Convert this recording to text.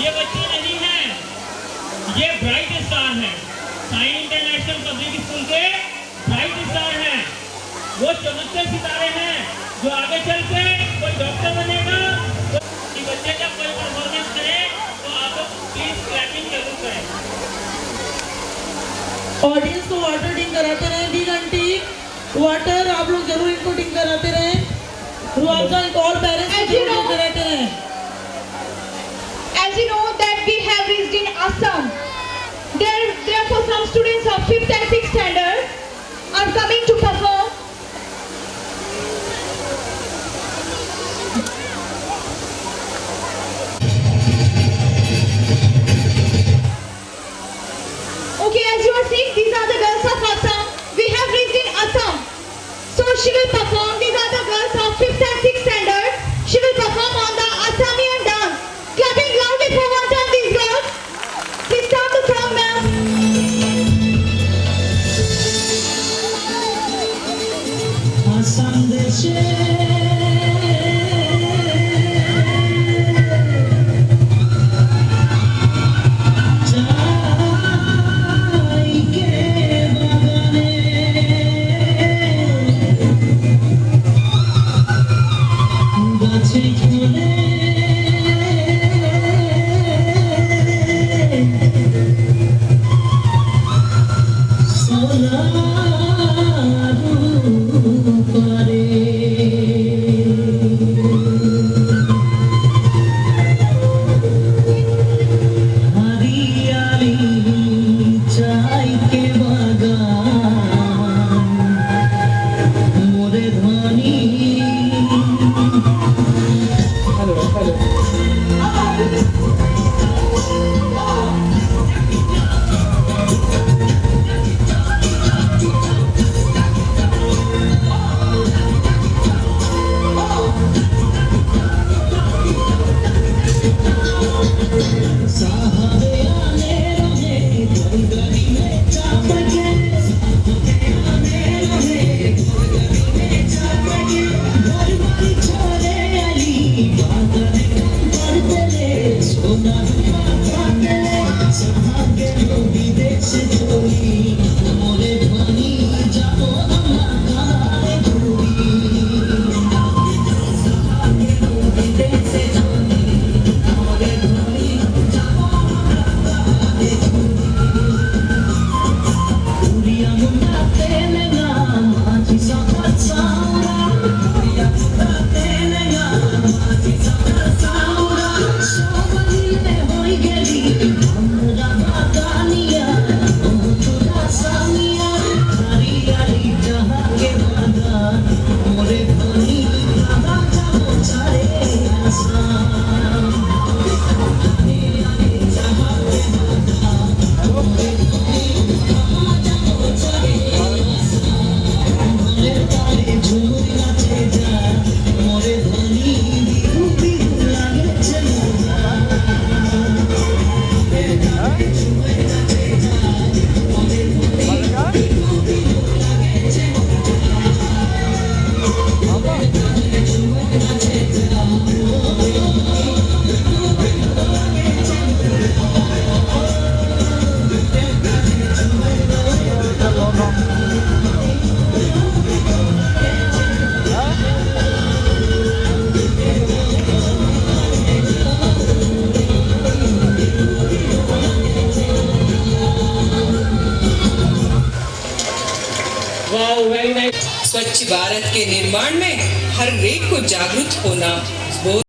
ये बच्चे नहीं हैं, ये ब्राइट स्टार हैं। साई इंटरनेशनल पब्लिक स्कूल के ब्राइट स्टार हैं। वो चमकते सितारे हैं जो आगे चल के कोई डॉक्टर बनेगा। तो बच्चे जब कोई परफॉर्मेंस करे तो आप प्लीज क्लैपिंग जरूर करें। ऑडियंस को वाटर ड्रिंक कराते रहे। दी घंटी वाटर आप लोग जरूर इनको ड्रिंक कराते रहे। रुआवजा ऑल पेरेंट्स को ड्रिंक कराते रहे। As you know that we have reached in Assam. Therefore some students of 5th and 6th standard are coming to perform. Okay, as you are seeing, these are the girls of Assam. We have reached in Assam. So she will perform. These are the girls of 5th and 6th standard. She will perform on the Assamian dance. Clapping loudly for one of these girls. Please start the song, ma'am. Assam deshe स्वच्छ भारत के निर्माण में हर एक को जागरूक होना